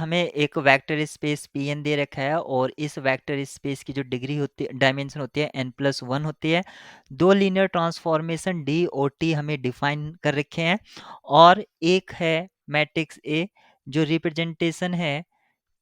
हमें एक vector space Pn दे रखा है और इस वेक्टर स्पेस की जो डिग्री होती है, डायमेंशन होती है n+1 होती है। दो लीनियर ट्रांसफॉर्मेशन D और T हमें डिफाइन कर रखे हैं और एक है मैट्रिक्स A जो रिप्रेजेंटेशन है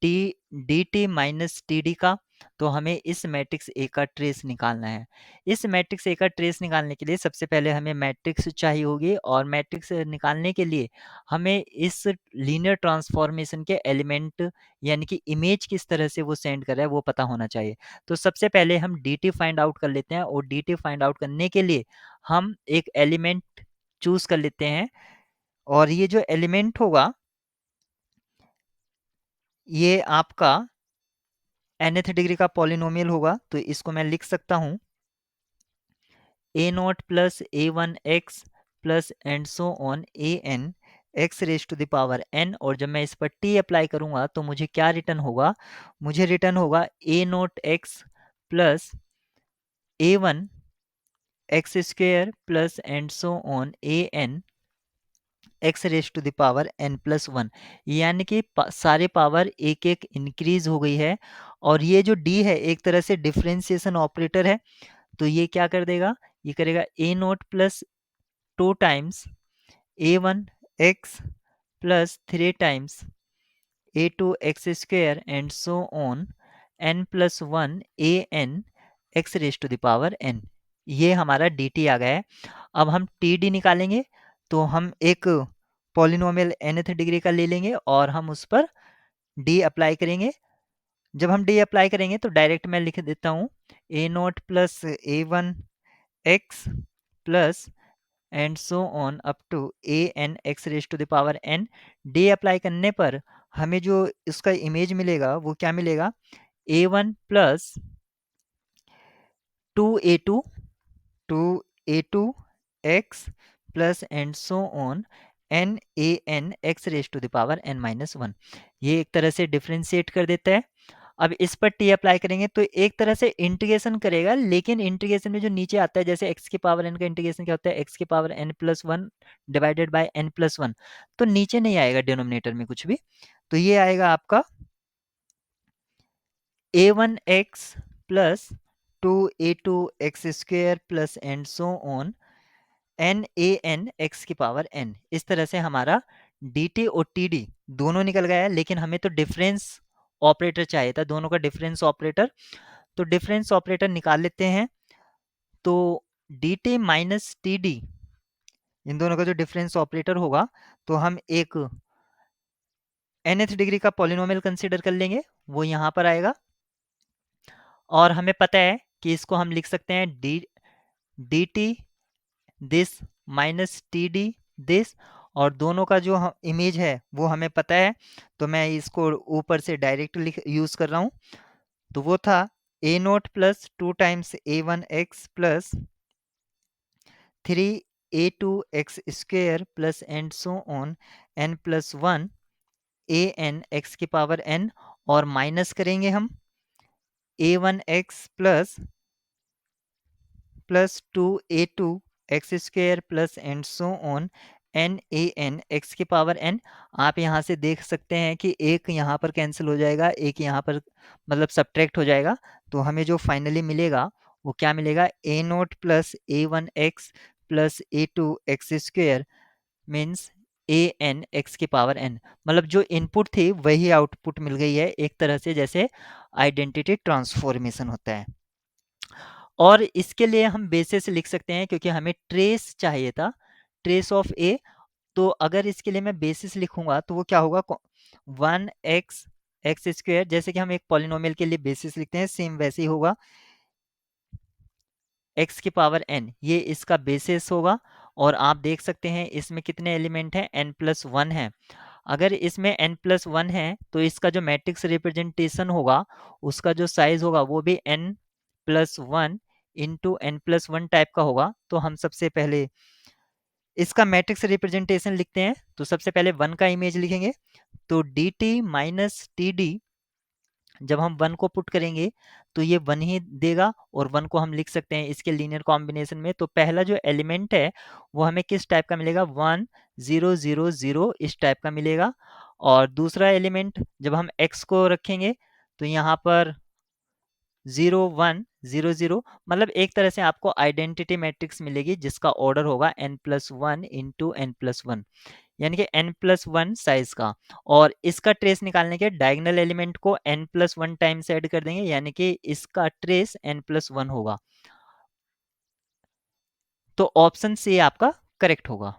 T D T minus T D का। तो हमें इस मैट्रिक्स ए का ट्रेस निकालना है। इस मैट्रिक्स ए का ट्रेस निकालने के लिए सबसे पहले हमें मैट्रिक्स चाहिए होगी और मैट्रिक्स निकालने के लिए हमें इस लीनियर ट्रांसफॉर्मेशन के एलिमेंट यानी कि इमेज किस तरह से वो सेंड कर रहा है वो पता होना चाहिए। तो सबसे पहले हम डी टी फाइंड आउट कर लेते हैं और डी टी फाइंड आउट करने के लिए हम एक एलिमेंट चूज कर लेते हैं और ये जो एलिमेंट होगा ये आपका nth डिग्री का पॉलिनोमियल होगा। तो इसको मैं लिख सकता हूँ a0 plus a1x plus and so on an x raise to the power n। और जब मैं इस पर t अप्लाई करूंगा तो मुझे क्या रिटर्न होगा, मुझे रिटर्न होगा a0x plus a1 x square plus and so on an x raise to the power n+1। यानी कि सारे पावर एक एक इंक्रीज हो गई है और ये जो d है एक तरह से डिफरेंशिएशन ऑपरेटर है। तो ये क्या कर देगा, ये करेगा a0 plus 2 times a1 x plus 3 times a2 x square and so on n+1 an x raise to the power n। ये हमारा dt आ गया है। अब हम td निकालेंगे तो हम एक पॉलिनोमियल nth डिग्री का ले लेंगे और हम उस पर d अप्लाई करेंगे। जब हम d अप्लाई करेंगे तो डायरेक्ट मैं लिख देता हूँ a0 plus a1 x plus and so on up to an x raise to the power n। d apply करने पर हमें जो इसका इमेज मिलेगा वो क्या मिलेगा, a1 plus 2a2 2a2 x plus and so on an x raise to the power n-1। ये एक तरह से डिफ्रेंशिएट कर देता है। अब इस पर t अप्लाई करेंगे तो एक तरह से इंटीग्रेशन करेगा, लेकिन इंटीग्रेशन में जो नीचे आता है जैसे x की पावर n का इंटीग्रेशन क्या होता है, x की power n+1 divided by n+1, तो नीचे नहीं आएगा डिनोमिनेटर में कुछ भी। तो ये आएगा आपका a1x plus 2a2x square plus and so on n x की पावर n। इस तरह से हमारा dt और td दोनों निकल गया है, लेकिन हमें तो डिफरेंस ऑपरेटर चाहिए था, दोनों का डिफरेंस ऑपरेटर। तो डिफरेंस ऑपरेटर निकाल लेते हैं। तो dt माइनस td इन दोनों का जो डिफरेंस ऑपरेटर होगा तो हम एक nth डिग्री का पॉलिनोमियल कंसीडर कर लेंगे, वो यहाँ पर आएगा। और हमें पता है कि इसको हम लिख सकते हैं dt this minus td this, और दोनों का जो इमेज है वो हमें पता है। तो मैं इसको ऊपर से डायरेक्ट लिख यूज कर रहा हूँ। तो वो था a0 plus 2 times a1 x plus 3a2 x square plus and so on n+1 an x की पावर n, और माइनस करेंगे हम a1 x plus 2a2 x square plus and so on an x की power n। आप यहाँ से देख सकते हैं कि एक यहाँ पर कैंसिल हो जाएगा, एक यहाँ पर मतलब सब्ट्रैक्ट हो जाएगा। तो हमें जो फाइनली मिलेगा वो क्या मिलेगा, a0 plus a1 x plus a2 x square means an x की पावर n। मतलब जो इनपुट थी वही आउटपुट मिल गई है, एक तरह से जैसे आइडेंटिटी ट्रांसफॉर्मेशन होता है। और इसके लिए हम बेसिस लिख सकते हैं क्योंकि हमें ट्रेस चाहिए था, ट्रेस ऑफ ए। तो अगर इसके लिए मैं बेसिस लिखूंगा तो वो क्या होगा, 1x एक्स स्क्वेयर, जैसे कि हम एक पॉलिनोमियल के लिए बेसिस लिखते हैं सेम वैसे ही होगा x की पावर n, ये इसका बेसिस होगा। और आप देख सकते हैं इसमें कितने एलिमेंट हैं, n+1 है। अगर इसमें n+1 है तो इसका जो मैट्रिक्स रिप्रेजेंटेशन होगा उसका जो साइज होगा वो भी n+1 इंटू n+1 टाइप का होगा। तो हम सबसे पहले इसका मैट्रिक्स रिप्रेजेंटेशन लिखते हैं। तो सबसे पहले 1 का इमेज लिखेंगे, तो dt माइनस td जब हम 1 को पुट करेंगे तो ये 1 ही देगा, और 1 को हम लिख सकते हैं इसके लीनियर कॉम्बिनेशन में। तो पहला जो एलिमेंट है वो हमें किस टाइप का मिलेगा, 1 0 0 0 इस टाइप का मिलेगा। और दूसरा एलिमेंट जब हम x को रखेंगे तो यहाँ पर 0 1 0 0, मतलब एक तरह से आपको आइडेंटिटी मैट्रिक्स मिलेगी जिसका ऑर्डर होगा n+1 इंटू n+1, यानी कि n+1 साइज का। और इसका ट्रेस निकालने के डायगोनल एलिमेंट को n+1 टाइम्स ऐड कर देंगे, यानी कि इसका ट्रेस n+1 होगा। तो ऑप्शन सी आपका करेक्ट होगा।